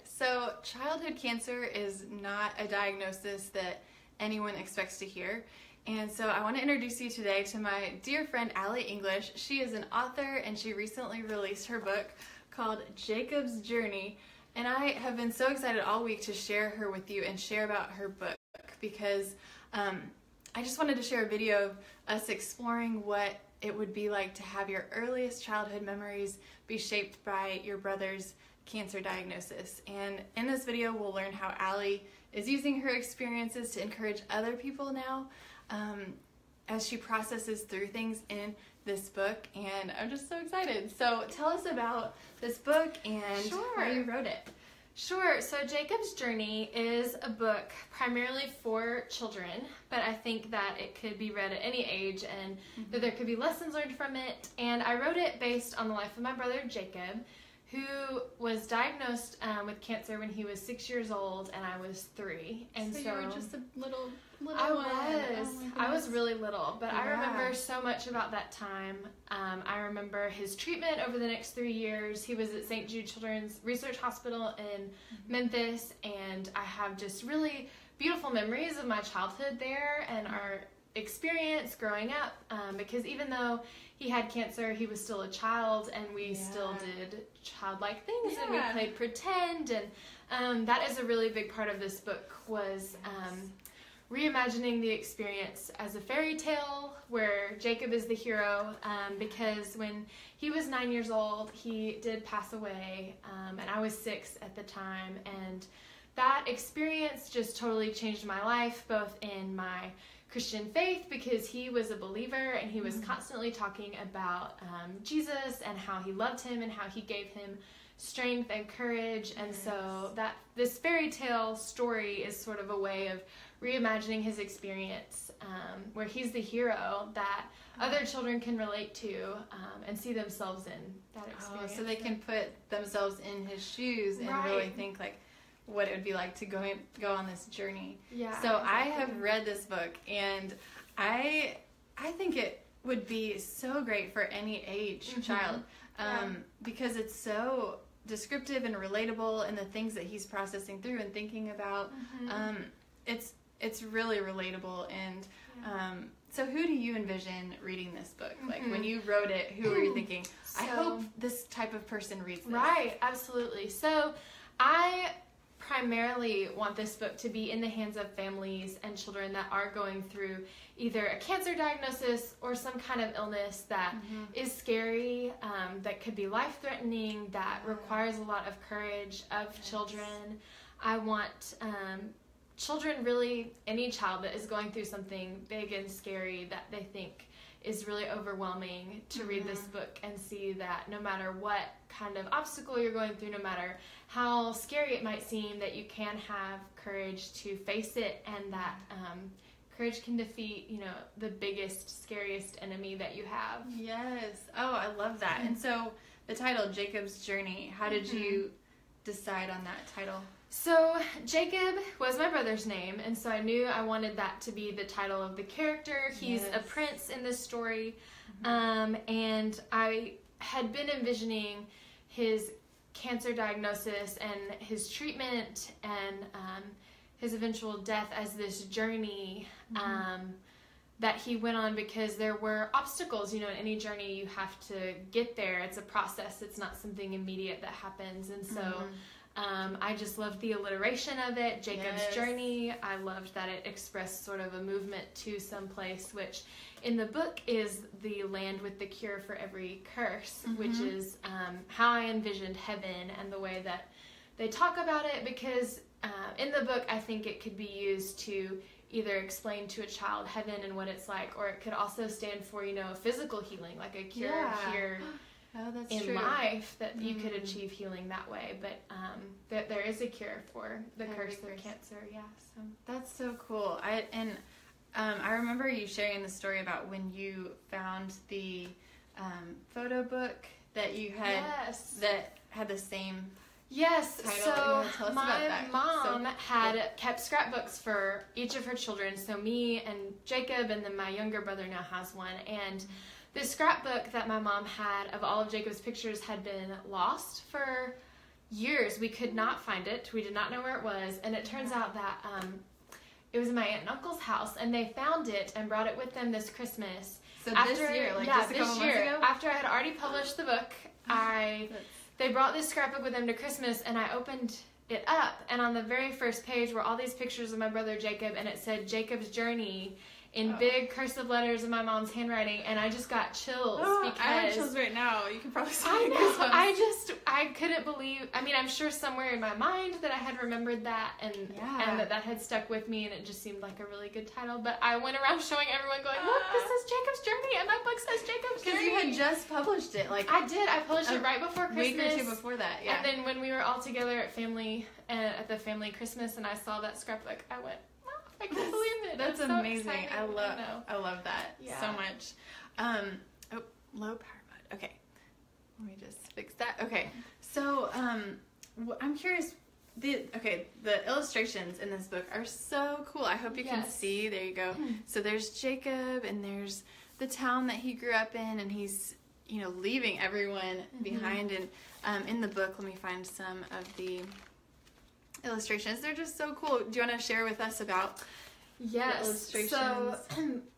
So childhood cancer is not a diagnosis that anyone expects to hear. And so I want to introduce you today to my dear friend Allie English. She is an author and she recently released her book called Jacob's Journey. And I have been so excited all week to share her with you and share about her book because I just wanted to share a video of us exploring what it would be like to have your earliest childhood memories be shaped by your brother's cancer diagnosis. And in this video, we'll learn how Allie is using her experiences to encourage other people now as she processes through things in this book. And I'm just so excited. So tell us about this book and how you wrote it. Sure. So Jacob's Journey is a book primarily for children, but I think that it could be read at any age and that there could be lessons learned from it. And I wrote it based on the life of my brother Jacob, who was diagnosed with cancer when he was 6 years old and I was 3. And so you were just a little I one. I was really little, but I remember so much about that time. I remember his treatment over the next 3 years. He was at St. Jude Children's Research Hospital in Memphis, and I have just really beautiful memories of my childhood there and our experience growing up, because even though he had cancer, he was still a child, and we still did childlike things, and we played pretend, and that is a really big part of this book was reimagining the experience as a fairy tale where Jacob is the hero, because when he was 9 years old, he did pass away, and I was 6 at the time, and that experience just totally changed my life, both in my Christian faith, because he was a believer and he was constantly talking about Jesus and how he loved him and how he gave him strength and courage. And so that this fairy tale story is sort of a way of reimagining his experience, where he's the hero that other children can relate to and see themselves in that experience. So they can put themselves in his shoes and really think like what it would be like to go on this journey. So I have read this book, and I think it would be so great for any age child, because it's so descriptive and relatable, and the things that he's processing through and thinking about. It's really relatable. And so who do you envision reading this book? Like when you wrote it, who were you thinking, I hope this type of person reads this? Right, absolutely. So I primarily want this book to be in the hands of families and children that are going through either a cancer diagnosis or some kind of illness that is scary, that could be life-threatening, that requires a lot of courage of children. I want children, really any child that is going through something big and scary that they think is really overwhelming, to read this book and see that no matter what kind of obstacle you're going through, no matter how scary it might seem, that you can have courage to face it, and that courage can defeat, the biggest, scariest enemy that you have. Yes. Oh, I love that. And so the title, Jacob's Journey, how did you decide on that title? So Jacob was my brother's name, and so I knew I wanted that to be the title of the character. He's a prince in this story, and I had been envisioning his cancer diagnosis and his treatment and his eventual death as this journey that he went on, because there were obstacles. In any journey you have to get there. It's a process. It's not something immediate that happens, and so I just loved the alliteration of it, Jacob's Journey. I loved that it expressed sort of a movement to some place, which in the book is the land with the cure for every curse, which is how I envisioned heaven and the way that they talk about it, because in the book I think it could be used to either explain to a child heaven and what it's like, or it could also stand for, physical healing, like a cure here in life, that you could achieve healing that way. But that there is a cure for the curse of cancer. So that's so cool. I remember you sharing the story about when you found the photo book that you had that had the same title. So my mom had kept scrapbooks for each of her children, so me and Jacob, and then my younger brother now has one. And this scrapbook that my mom had of all of Jacob's pictures had been lost for years we could not find it. We did not know where it was, and it turns out that it was in my aunt and uncle's house, and they found it and brought it with them this Christmas. So this year, like just a couple months ago? After I had already published the book, they brought this scrapbook with them to Christmas, and I opened it up, and on the very first page were all these pictures of my brother Jacob, and it said Jacob's Journey in big cursive letters in my mom's handwriting, and I just got chills because I have chills right now. You can probably see I know. I couldn't believe. I mean, I'm sure somewhere in my mind that I had remembered that, and that had stuck with me, and it just seemed like a really good title. But I went around showing everyone, going, "Look, this is Jacob's Journey, and my book says Jacob's Journey." Because you had just published it, like I did. I published it right before Christmas, week or two before that. Yeah. And then when we were all together at the family Christmas, and I saw that scrapbook, I went, I can't believe it. That's amazing. So I love that so much. Low power mode. Okay. Let me just fix that. Okay. So, I'm curious. The illustrations in this book are so cool. I hope you can see. There you go. So there's Jacob, and there's the town that he grew up in, and he's, leaving everyone behind. And in the book, let me find some of the illustrations. They're just so cool. Do you want to share with us about the illustrations? So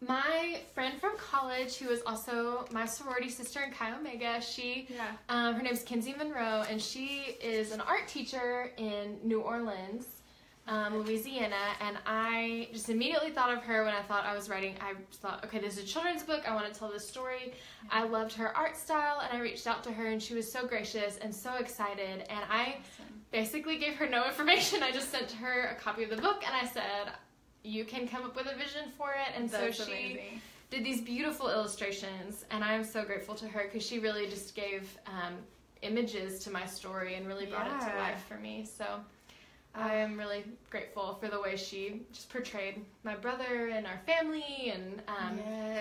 my friend from college, who was also my sorority sister in Chi Omega, her name's Kenzie Monroe, and she is an art teacher in New Orleans, Louisiana, and I just immediately thought of her when I thought I was writing. I thought, okay, this is a children's book. I want to tell this story. I loved her art style, and I reached out to her, and she was so gracious and so excited, and I basically gave her no information. I just sent her a copy of the book, and I said, you can come up with a vision for it. And That's so she amazing. Did these beautiful illustrations, and I'm so grateful to her because she really just gave images to my story and really brought it to life for me. So I am really grateful for the way she just portrayed my brother and our family and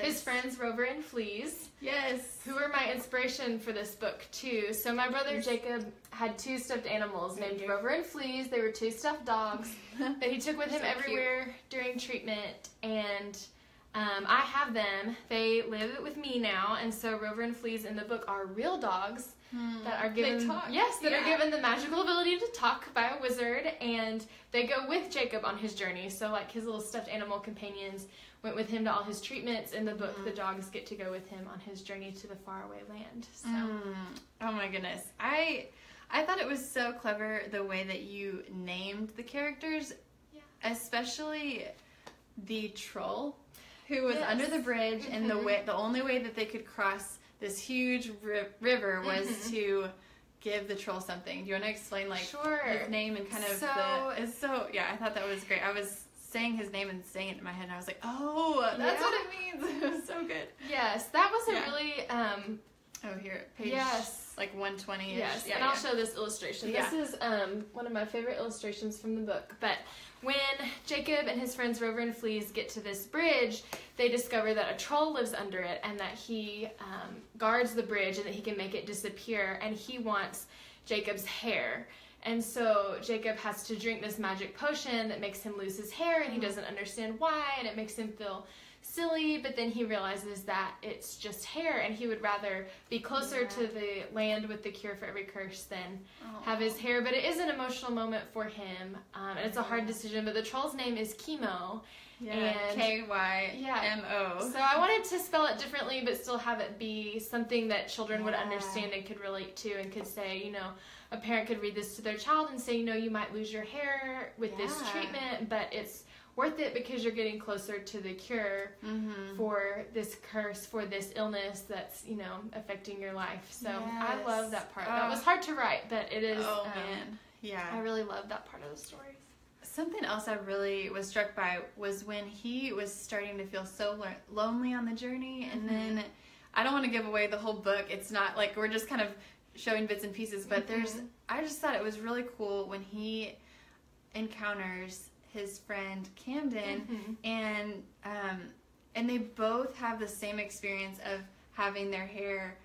his friends, Rover and Fleas. Yes. Who were my inspiration for this book, too. So my brother Jacob had 2 stuffed animals named Rover and Fleas. They were 2 stuffed dogs that he took with him everywhere during treatment. And I have them. They live with me now. And so Rover and Fleas in the book are real dogs. That are given, they talk. Yes, that are given the magical ability to talk by a wizard, and they go with Jacob on his journey. So, like, his little stuffed animal companions went with him to all his treatments. In the book, the dogs get to go with him on his journey to the faraway land. So, oh my goodness, I thought it was so clever the way that you named the characters, especially the troll who was under the bridge, and the only way that they could cross this huge river was to give the troll something. Do you want to explain his name and kind of I thought that was great. I was saying his name and saying it in my head, and I was like, oh, that's what it means. It was so good. Yes, that was a really here, page 120-ish. Yes, and I'll show this illustration. This is one of my favorite illustrations from the book. But when Jacob and his friends Rover and Fleas get to this bridge, they discover that a troll lives under it, and that he guards the bridge, and that he can make it disappear, and he wants Jacob's hair. And so Jacob has to drink this magic potion that makes him lose his hair, and he doesn't understand why, and it makes him feel silly, but then he realizes that it's just hair, and he would rather be closer to the land with the cure for every curse than have his hair. But it is an emotional moment for him, and it's a hard decision. But the troll's name is Chemo. K-Y-M-O. So I wanted to spell it differently, but still have it be something that children would understand and could relate to, and could say, a parent could read this to their child and say, you might lose your hair with this treatment, but it's worth it because you're getting closer to the cure for this curse, for this illness that's, affecting your life. So I love that part. That was hard to write, but it is. Oh, man. Yeah. I really love that part of the story. Something else I really was struck by was when he was starting to feel so lonely on the journey, and then, I don't want to give away the whole book. It's not like we're just kind of showing bits and pieces, but I just thought it was really cool when he encounters his friend Camden, and they both have the same experience of having their hair,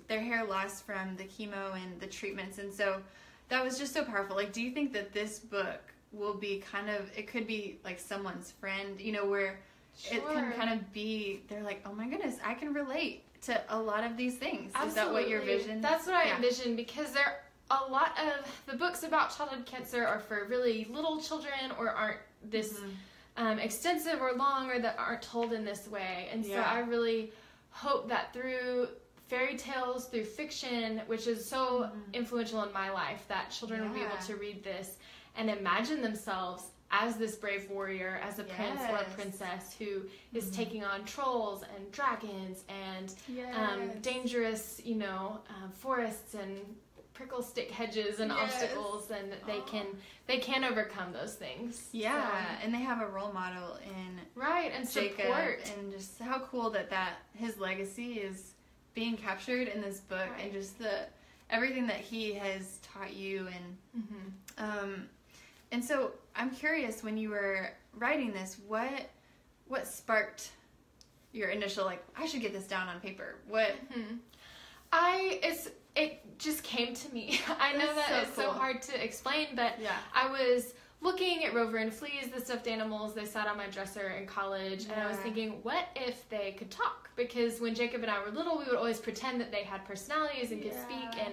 their hair lost from the chemo and the treatments, and so that was just so powerful. Like, do you think that this book will be it could be like someone's friend, where it can kind of be, they're like, oh my goodness, I can relate to a lot of these things. Absolutely. Is that what your vision? That's what I envision, because a lot of the books about childhood cancer are for really little children or aren't this extensive or long or that aren't told in this way. And so I really hope that through fairy tales, through fiction, which is so influential in my life, that children will be able to read this and imagine themselves as this brave warrior, as a prince or a princess who is taking on trolls and dragons and dangerous, forests and prickle stick hedges and obstacles, and that they can overcome those things. Yeah, and they have a role model in and Jacob, support, and just how cool that his legacy is being captured in this book, and just everything that he has taught you, and so I'm curious, when you were writing this, what sparked your initial I should get this down on paper? What? It just came to me. I know that it's so hard to explain, but I was looking at Rover and Fleas, the stuffed animals. They sat on my dresser in college, and I was thinking, what if they could talk? Because when Jacob and I were little, we would always pretend that they had personalities and could speak. And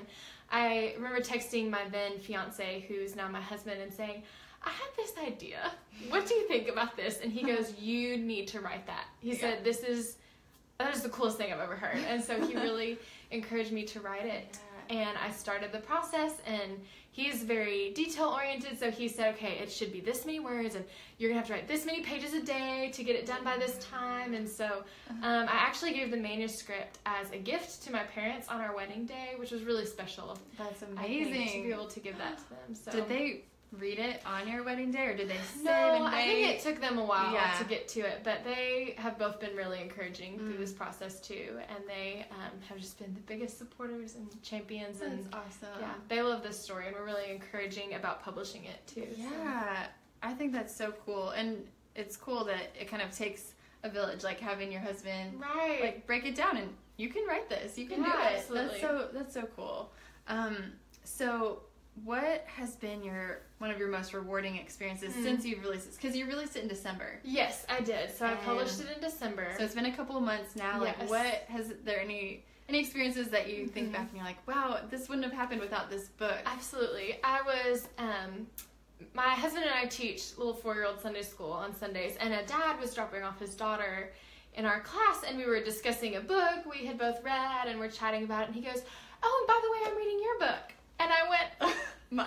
I remember texting my then fiance, who's now my husband, and saying, I had this idea. What do you think about this? And he goes, you need to write that. He said, that is the coolest thing I've ever heard. And so he really encouraged me to write it. And I started the process, and he's very detail-oriented, so he said, okay, it should be this many words, and you're going to have to write this many pages a day to get it done by this time. And so I actually gave the manuscript as a gift to my parents on our wedding day, which was really special. That's amazing. I think, to be able to give that to them. So. Did they read it on your wedding day, or did they save and wait? I think it took them a while to get to it, but they have both been really encouraging through this process too, and they have just been the biggest supporters and champions. That's and awesome. Yeah, they love this story, and we're really encouraging about publishing it too. Yeah, so. I think that's so cool, and it's cool that it kind of takes a village, like having your husband break it down, and you can write this, you can do it. Absolutely. That's so cool. So what has been one of your most rewarding experiences since you've released this? Because you released it in December. Yes, I did. So I published it in December. So it's been a couple of months now. Yes. There any experiences that you think back and you're like, wow, this wouldn't have happened without this book? Absolutely. I was, my husband and I teach little 4-year-old Sunday school on Sundays, and a dad was dropping off his daughter in our class, and we were discussing a book we had both read, and we're chatting about it, and he goes, oh, and by the way, I'm reading your book. And I went,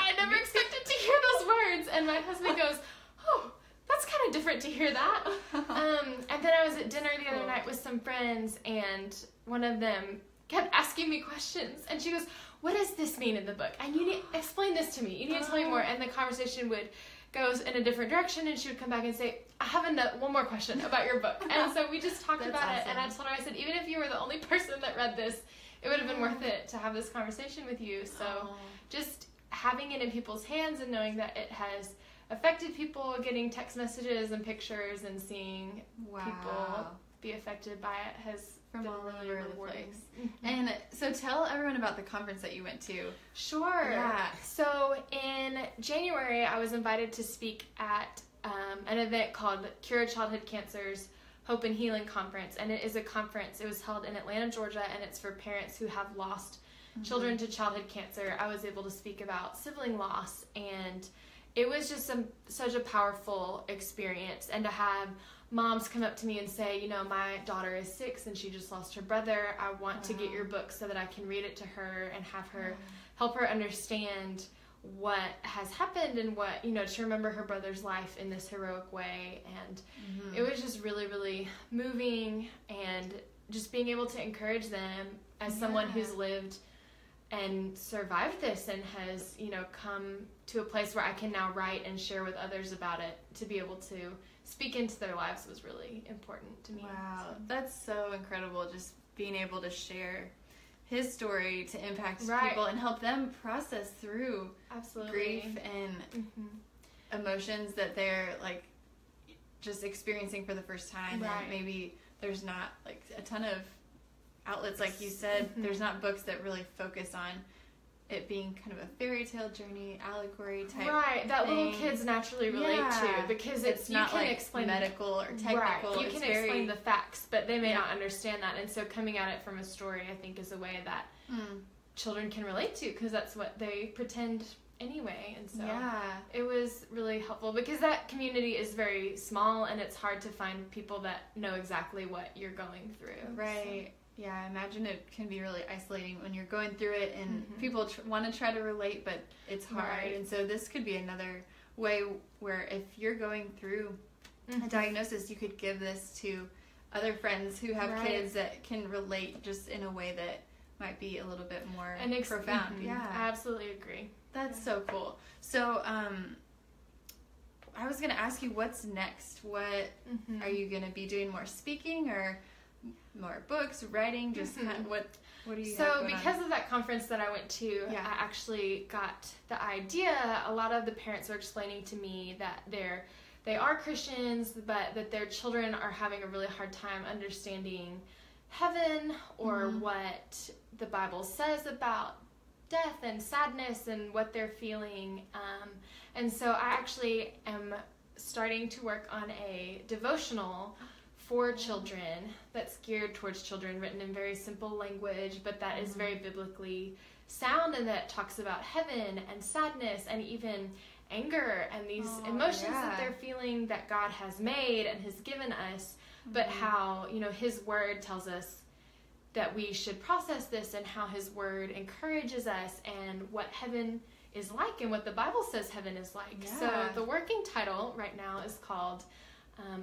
I never expected to hear those words. And my husband goes, oh, that's kind of different to hear that. And then I was at dinner the other night with some friends, and one of them kept asking me questions. And she goes, what does this mean in the book? And you need to explain this to me. You need to tell me more. And the conversation would go in a different direction, and she would come back and say, I have one more question about your book. And so we just talked about it. And I told her, I said, even if you were the only person that read this, it would have been worth it to have this conversation with you. So just having it in people's hands and knowing that it has affected people, getting text messages and pictures and seeing people be affected by it has been really rewarding. And so tell everyone about the conference that you went to. Sure. Yeah. So in January, I was invited to speak at an event called Cure Childhood Cancer's Hope and Healing Conference, and it is a conference. It was held in Atlanta, Georgia, and it's for parents who have lost children to childhood cancer. I was able to speak about sibling loss, and it was just such a powerful experience. And to have moms come up to me and say, my daughter is 6 and she just lost her brother. I want to get your book so that I can read it to her and have her help her understand what has happened and what, to remember her brother's life in this heroic way. And it was just really, really moving, and just being able to encourage them as someone who's lived and survived this and has, come to a place where I can now write and share with others about it, to be able to speak into their lives was really important to me. Wow, that's so incredible, just being able to share his story to impact people and help them process through grief and emotions that they're just experiencing for the first time. And maybe there's not a ton of outlets, like you said. There's not books that really focus on it being kind of a fairy tale journey, allegory type that thing. Little kids naturally relate to, because it's not explain medical or technical. You can explain the facts, but they may not understand that. And so coming at it from a story, I think, is a way that children can relate to, because that's what they pretend anyway. And so it was really helpful, because that community is very small and it's hard to find people that know exactly what you're going through. Right. So. Yeah, I imagine it can be really isolating when you're going through it and people want to try to relate, but it's hard. Right. And so this could be another way where if you're going through a diagnosis, you could give this to other friends who have kids that can relate just in a way that might be a little bit more profound. Yeah, I absolutely agree. That's so cool. So, I was going to ask you, what's next? What are you going to be doing? More speaking or more books, writing? Just kind of what do you have going because on? Of that conference that I went to, I actually got the idea. A lot of the parents were explaining to me that they are Christians, but that their children are having a really hard time understanding heaven or what the Bible says about death and sadness and what they're feeling. And so I actually am starting to work on a devotional for children that's geared towards children, written in very simple language, but that is very biblically sound, and that talks about heaven and sadness and even anger and these emotions that they're feeling that God has made and has given us, but how, His Word tells us that we should process this, and how His Word encourages us, and what heaven is like and what the Bible says heaven is like. Yeah. So the working title right now is called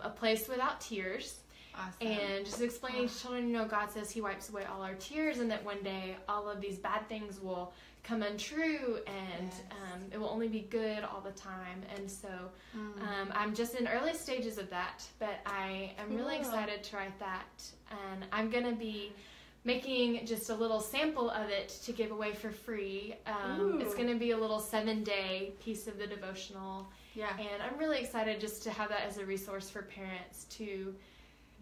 A Place Without Tears. Awesome. And just explaining to children, God says He wipes away all our tears, and that one day all of these bad things will come untrue, and it will only be good all the time. And so I'm just in early stages of that, but I am really excited to write that, and I'm going to be making just a little sample of it to give away for free. It's going to be a little 7-day piece of the devotional, and I'm really excited just to have that as a resource for parents to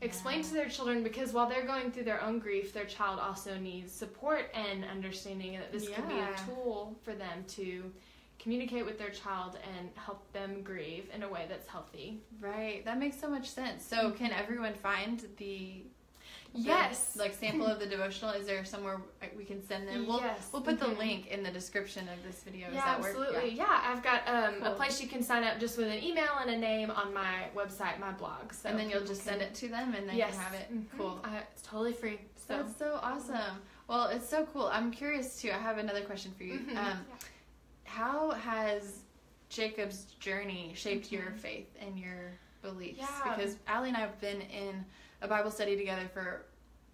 explain to their children, because while they're going through their own grief, their child also needs support and understanding, that this can be a tool for them to communicate with their child and help them grieve in a way that's healthy. Right. That makes so much sense. So can everyone find the sample of the devotional? Is there somewhere we can send them? We'll put the link in the description of this video. Does that work? Absolutely. I've got a place you can sign up just with an email and a name on my website, my blog. So and then you'll just send it to them, and they can have it. Cool. It's totally free. So. That's so awesome. Well, it's so cool. I'm curious too. I have another question for you. How has Jacob's journey shaped your faith and your beliefs? Because Allie and I have been in a Bible study together for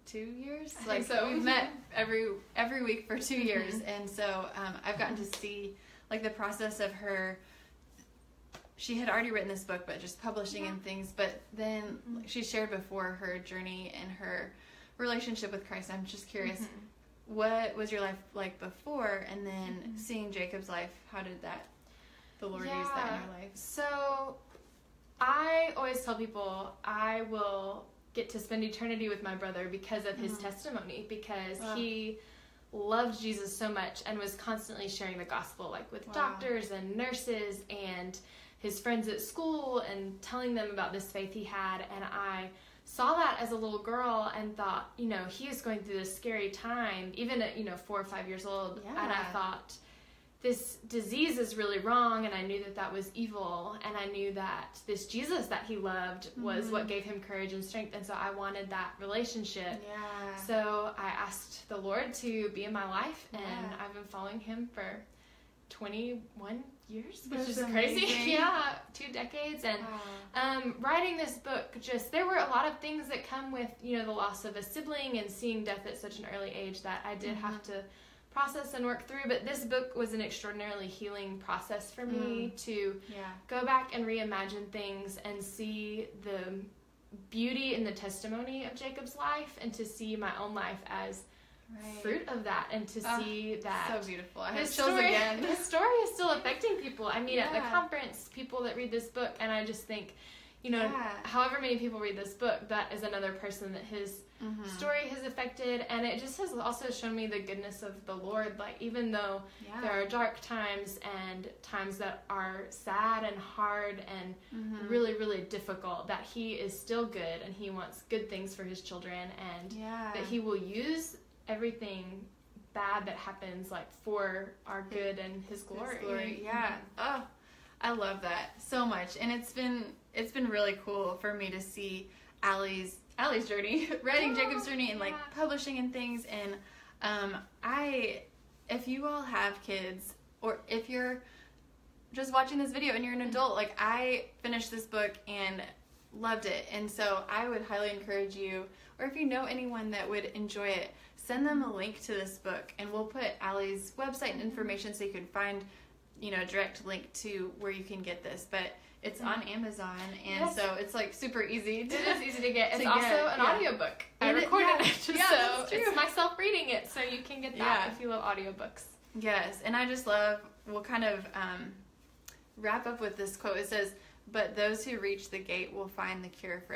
2 years. We've met every week for 2 years, and so I've gotten to see the process of her. She had already written this book, but just publishing and things. But then she shared before her journey and her relationship with Christ. I'm just curious, what was your life like before, and then seeing Jacob's life? How did the Lord use that in your life? So I always tell people I will get to spend eternity with my brother because of his testimony, because he loved Jesus so much and was constantly sharing the gospel, with doctors and nurses and his friends at school, and telling them about this faith he had. And I saw that as a little girl and thought, he is going through this scary time, even at 4 or 5 years old. And I thought, this disease is really wrong, and I knew that was evil, and I knew that this Jesus that he loved was what gave him courage and strength, and so I wanted that relationship. So I asked the Lord to be in my life, and I've been following him for 21 years, which is crazy. 2 decades. And writing this book, there were a lot of things that come with the loss of a sibling and seeing death at such an early age that I did have to process and work through. But this book was an extraordinarily healing process for me to go back and reimagine things and see the beauty in the testimony of Jacob's life, and to see my own life as fruit of that, and to see that so beautiful. I have chills again. His story is still affecting people. I meet at the conference people that read this book, and I just think, however many people read this book, that is another person that his story has affected. And it just has also shown me the goodness of the Lord. Even though there are dark times and times that are sad and hard and really, really difficult, that he is still good, and he wants good things for his children, and that he will use everything bad that happens like for our good and His glory. His glory. Yeah. Oh, I love that so much, and it's been really cool for me to see Allie's journey, writing Jacob's journey, and like publishing and things. And if you all have kids, or if you're just watching this video and you're an adult, like I finished this book and loved it, and so I would highly encourage you, or if you know anyone that would enjoy it, send them a link to this book, and we'll put Allie's website and information so you can find, a direct link to where you can get this. But it's on Amazon, and so it's like super easy. It is easy to get. It's also an audiobook. I recorded it, so it's myself reading it, so you can get that if you love audiobooks. Yes, and I just love, we'll kind of wrap up with this quote. It says, "But those who reach the gate will find the cure for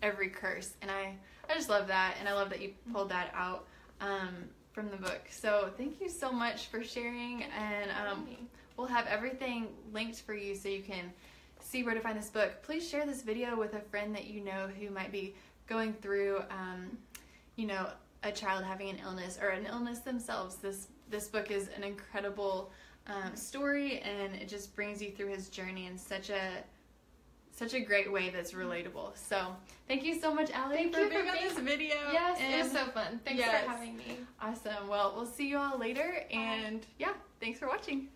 every curse." And I just love that, and I love that you pulled that out from the book. So thank you so much for sharing, and we'll have everything linked for you so you can see where to find this book. Please share this video with a friend that you know who might be going through, a child having an illness or an illness themselves. This book is an incredible story, and it just brings you through his journey in such a great way that's relatable. So thank you so much, Allie, for being on this video. Yes, it was so fun. Thanks for having me. Awesome. Well, we'll see you all later, and thanks for watching.